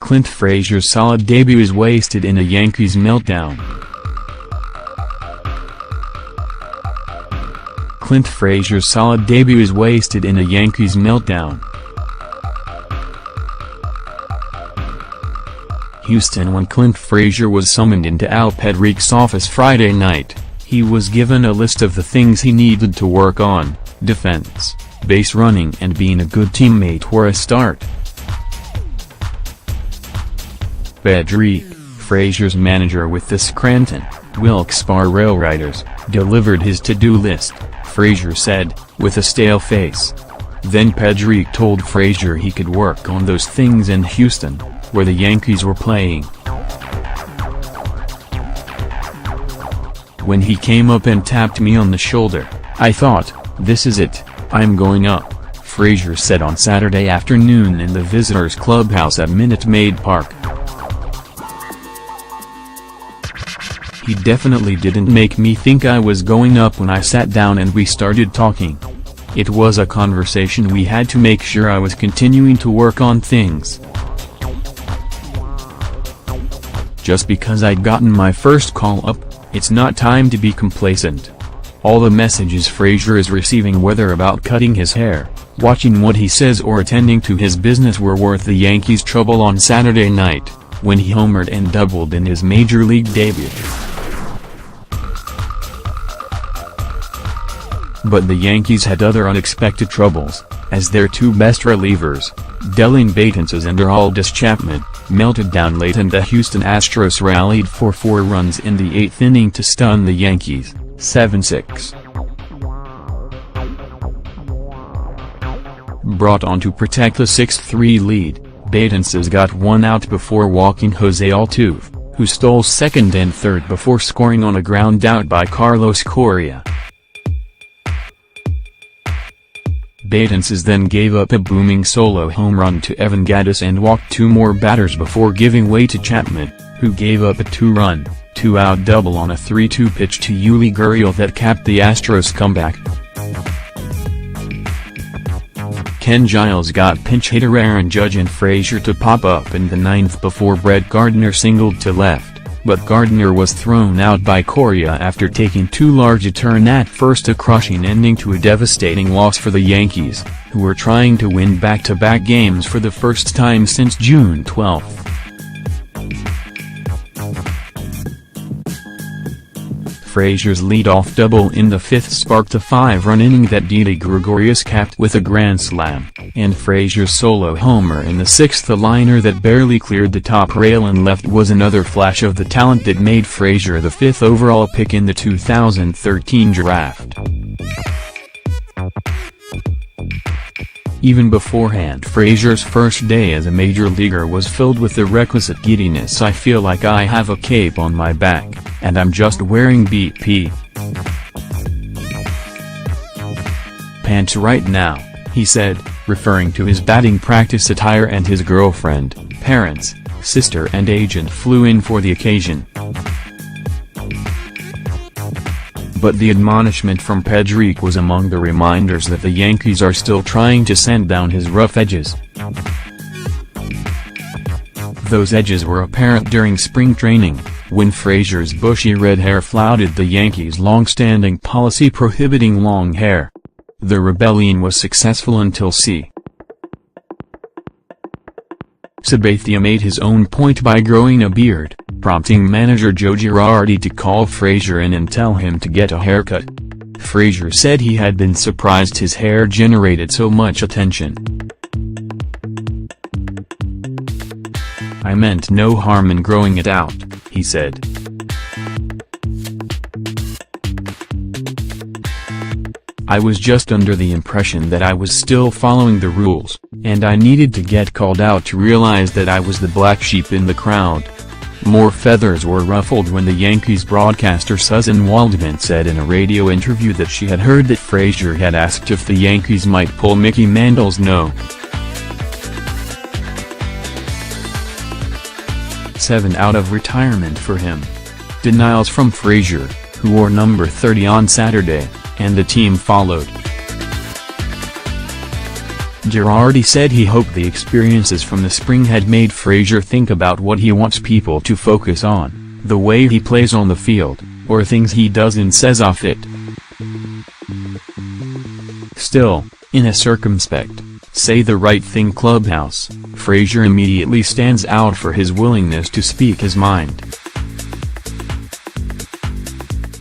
Clint Frazier's solid debut is wasted in a Yankees meltdown. Clint Frazier's solid debut is wasted in a Yankees meltdown. Houston. When Clint Frazier was summoned into Al Pedrique's office Friday night, he was given a list of the things he needed to work on: defense, base running, and being a good teammate were a start. Pedrique, Frazier's manager with the Scranton, Wilkes-Barre RailRiders, delivered his to-do list, Frazier said, with a stale face. Then Pedrique told Frazier he could work on those things in Houston, where the Yankees were playing. When he came up and tapped me on the shoulder, I thought, this is it, I'm going up, Frazier said on Saturday afternoon in the visitors' clubhouse at Minute Maid Park. He definitely didn't make me think I was going up when I sat down and we started talking. It was a conversation we had to make sure I was continuing to work on things. Just because I'd gotten my first call up, it's not time to be complacent. All the messages Frazier is receiving, whether about cutting his hair, watching what he says, or attending to his business, were worth the Yankees' trouble on Saturday night, when he homered and doubled in his major league debut. But the Yankees had other unexpected troubles, as their two best relievers, Dellin Betances and Aroldis Chapman, melted down late, and the Houston Astros rallied for 4 runs in the 8th inning to stun the Yankees, 7-6. Brought on to protect the 6-3 lead, Betances got one out before walking Jose Altuve, who stole second and third before scoring on a ground out by Carlos Correa. Betances then gave up a booming solo home run to Evan Gattis and walked 2 more batters before giving way to Chapman, who gave up a 2-run, 2-out double on a 3-2 pitch to Yuli Gurriel that capped the Astros' comeback. Ken Giles got pinch hitter Aaron Judge and Frazier to pop up in the 9th before Brett Gardner singled to left, but Gardner was thrown out by Correa after taking too large a turn at first, a crushing ending to a devastating loss for the Yankees, who were trying to win back-to-back games for the first time since June 12. Frazier's leadoff double in the 5th sparked a 5-run inning that Didi Gregorius capped with a grand slam, and Frazier's solo homer in the 6th, a liner that barely cleared the top rail and left, was another flash of the talent that made Frazier the 5th overall pick in the 2013 draft. Even beforehand, Frazier's first day as a major leaguer was filled with the requisite giddiness. I feel like I have a cape on my back, and I'm just wearing BP pants right now, he said, referring to his batting practice attire, and his girlfriend, parents, sister and agent flew in for the occasion. But the admonishment from Pedrique was among the reminders that the Yankees are still trying to sand down his rough edges. Those edges were apparent during spring training, when Frazier's bushy red hair flouted the Yankees' long-standing policy prohibiting long hair. The rebellion was successful until Sabathia made his own point by growing a beard, prompting manager Joe Girardi to call Frazier in and tell him to get a haircut. Frazier said he had been surprised his hair generated so much attention. "I meant no harm in growing it out," he said. "I was just under the impression that I was still following the rules, and I needed to get called out to realize that I was the black sheep in the crowd." More feathers were ruffled when the Yankees broadcaster Susan Waldman said in a radio interview that she had heard that Frazier had asked if the Yankees might pull Mickey Mantle's No. 7 out of retirement for him. Denials from Frazier, who wore number 30 on Saturday, and the team followed. Girardi said he hoped the experiences from the spring had made Frazier think about what he wants people to focus on, the way he plays on the field, or things he does and says off it. Still, in a circumspect, say the right thing clubhouse, Frazier immediately stands out for his willingness to speak his mind.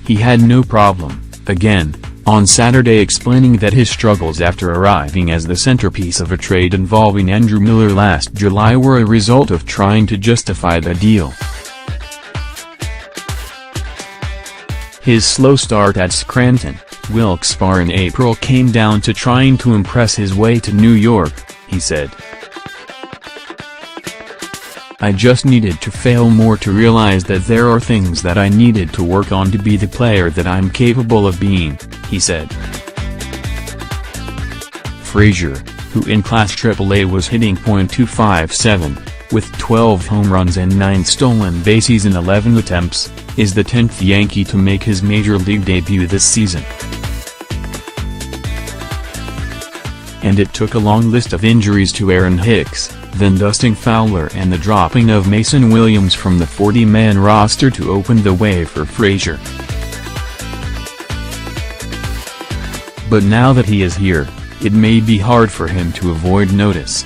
He had no problem, again, on Saturday explaining that his struggles after arriving as the centerpiece of a trade involving Andrew Miller last July were a result of trying to justify the deal. His slow start at Scranton, Wilkes-Barre in April came down to trying to impress his way to New York, he said. I just needed to fail more to realize that there are things that I needed to work on to be the player that I'm capable of being, he said. Frazier, who in Class AAA was hitting .257, with 12 home runs and 9 stolen bases in 11 attempts, is the 10th Yankee to make his major league debut this season. And it took a long list of injuries to Aaron Hicks, then Dustin Fowler and the dropping of Mason Williams from the 40-man roster to open the way for Frazier. But now that he is here, it may be hard for him to avoid notice.